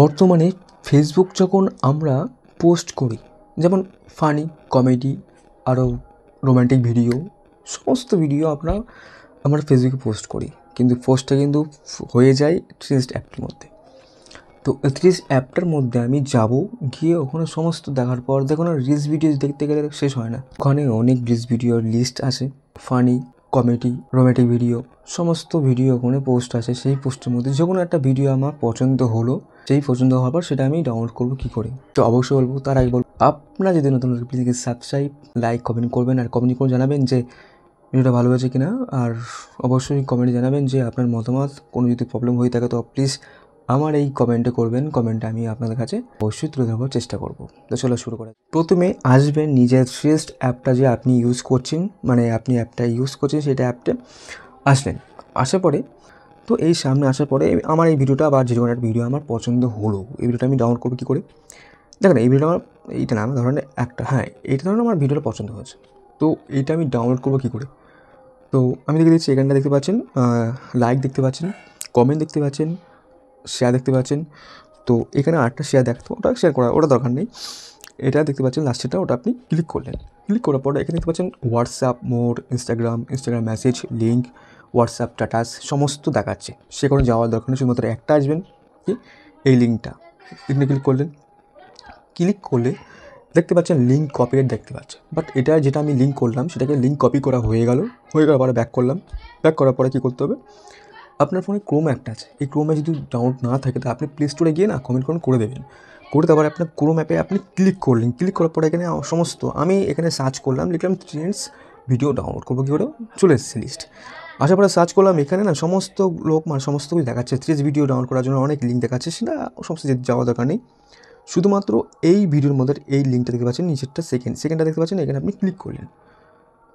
বর্তমানে ফেসবুক যখন আমরা পোস্ট করি, যেমন ফানি, কমেডি, আরও রোম্যান্টিক ভিডিও, সমস্ত ভিডিও আমরা ফেসবুকে পোস্ট করি, কিন্তু পোস্টটা কিন্তু হয়ে যায় থ্রিস্ট অ্যাপটির মধ্যে। তো থ্রিস্ট অ্যাপটার মধ্যে আমি যাব, গিয়ে ওখানে সমস্ত দেখার পর দেখুন রিলস ভিডিও দেখতে গেলে শেষ হয় না। ওখানে অনেক রিলস ভিডিওর লিস্ট আছে, ফানি, কমেডি, রোম্যান্টিক ভিডিও, সমস্ত ভিডিও ওখানে পোস্ট আছে। সেই পোস্টের মধ্যে যে কোনো একটা ভিডিও আমার পছন্দ হলো, সেই পছন্দ হওয়ার পর সেটা আমি ডাউনলোড করবো কী করে। তো অবশ্যই বলবো, তার আগে বলবো আপনারা যদি নতুন প্লিজ সাবস্ক্রাইব, লাইক, কমেন্ট করবেন, আর কমেন্ট করে জানাবেন যে ভিডিওটা ভালো হয়েছে কিনা। আর অবশ্যই কমেন্টে জানাবেন যে আপনার মতামত, কোনো যদি প্রবলেম হয়ে থাকে তো প্লিজ আমার এই কমেন্টে করবেন। কমেন্টে আমি আপনাদের কাছে অবশ্যই তুলে ধরবার চেষ্টা করব। তো চলো শুরু করা। প্রথমে আসবেন নিজের থ্রিস্ট অ্যাপটা যে আপনি ইউজ করছেন, মানে আপনি অ্যাপটা ইউজ করছেন সেটা অ্যাপটা আসলেন। আসার পরে তো এই সামনে আসার পরে আমার এই ভিডিওটা বা যে কোনো একটা ভিডিও আমার পছন্দ হলো, এই ভিডিওটা আমি ডাউনলোড করবো কী করে। দেখেন এই ভিডিওটা আমার এইটা না, ধরেন একটা, হ্যাঁ এইটা ধরেন আমার ভিডিওটা পছন্দ হয়েছে, তো এইটা আমি ডাউনলোড করবো কী করে। তো আমি দেখে দিচ্ছি, এখানটা দেখতে পাচ্ছেন লাইক দেখতে পাচ্ছেন, কমেন্ট দেখতে পাচ্ছেন, শেয়ার দেখতে পাচ্ছেন। তো এখানে আরেকটা শেয়ার দেখতো, ওটা শেয়ার করা ওটা দরকার নেই। এটা দেখতে পাচ্ছেন লাস্টেরটা, ওটা আপনি ক্লিক করলেন। ক্লিক করার পরে এখানে দেখতে পাচ্ছেন WhatsApp, more, Instagram message, link, WhatsApp status সমস্ত দেখাচ্ছে। সে কোনো যাওয়ার দরকার নেই, শুধুমাত্র একটা আসবেন কি এই লিঙ্কটা, এখানে ক্লিক করলেন। ক্লিক করলে দেখতে পাচ্ছেন লিঙ্ক কপিরাইট দেখতে পাচ্ছেন, বাট এটা যেটা আমি লিঙ্ক করলাম সেটাকে লিঙ্ক কপি করা হয়ে যাওয়ার পরে ব্যাক করলাম। ব্যাক করার পরে কী করতে হবে, আপনার ফোনে ক্রোম একটা আছে, এই ক্রোমে যদি ডাউনলোড না থাকে তো আপনি প্লে স্টোরে গিয়ে না কমেন্ট করে দেবেন। করে দেওয়ার আপনার ক্রোম অ্যাপে আপনি ক্লিক করলেন। ক্লিক করার পরে এখানে সমস্ত আমি এখানে সার্চ করলাম, লিখলাম ট্রেন্ডস ভিডিও ডাউনলোড করবো কী করে, চলে এসেছে লিস্ট। আসার পরে সার্চ করলাম, এখানে না সমস্ত লোক সমস্ত কিছু দেখাচ্ছে। ট্রেন্ডস ভিডিও ডাউনলোড করার জন্য অনেক লিঙ্ক দেখাচ্ছে, সেটা সমস্ত যাওয়ার দরকার নেই। শুধুমাত্র এই ভিডিওর মধ্যে এই লিঙ্কটা দেখতে পাচ্ছেন, নিচেরটা সেকেন্ডটা দেখতে পাচ্ছেন, এখানে আপনি ক্লিক করলেন।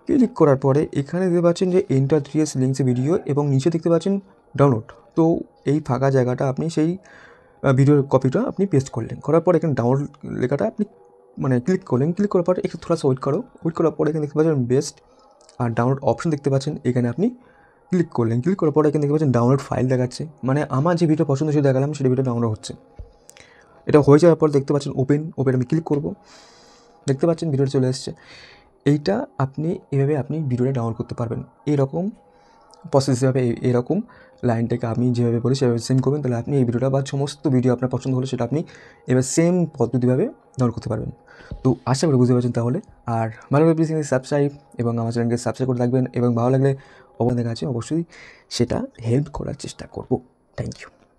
ক্লিক করার পরে এখানে দেখতে পাচ্ছেন যে এন্টার 3S লিঙ্কস ভিডিও, এবং নিচে দেখতে পাচ্ছেন ডাউনলোড। তো এই ফাঁকা জায়গাটা আপনি সেই ভিডিওর কপিটা আপনি পেস্ট করলেন। করার পর এখানে ডাউনলোড লেখাটা আপনি ক্লিক করলেন। ক্লিক করার পর একটু থোড়া ওয়েট করার পরে এখানে দেখতে পাচ্ছেন বেস্ট আর ডাউনলোড অপশন দেখতে পাচ্ছেন, এখানে আপনি ক্লিক করলেন। ক্লিক করার পরে এখানে দেখতে পাচ্ছেন ডাউনলোড ফাইল দেখাচ্ছে, মানে আমার যে ভিডিও পছন্দ সেটা দেখালাম, সেটা ভিডিও ডাউনলোড হচ্ছে। এটা হয়ে যাওয়ার পর দেখতে পাচ্ছেন ওপেন আমি ক্লিক করব, দেখতে পাচ্ছেন ভিডিওটা চলে এসছে। এইটা এভাবে আপনি ভিডিওটা ডাউনলোড করতে পারবেন। এরকম প্রসেস হিসাবে এরকম লাইনটাকে আমি যেভাবে বলি সেভাবে সেম করবেন, তাহলে আপনি এই ভিডিওটা বা সমস্ত ভিডিও আপনার পছন্দ হলে সেটা আপনি এবার সেম পদ্ধতিভাবে ডাউনলোড করতে পারবেন। তো আশা করি বুঝতে পারছেন তাহলে। আর ভালো লাগলে প্লিজ সাবস্ক্রাইব এবং আমার চ্যানেলকে সাবস্ক্রাইব করে রাখবেন, এবং ভালো লাগলে আপনাদের কাছে অবশ্যই সেটা হেল্প করার চেষ্টা করব। Thank you.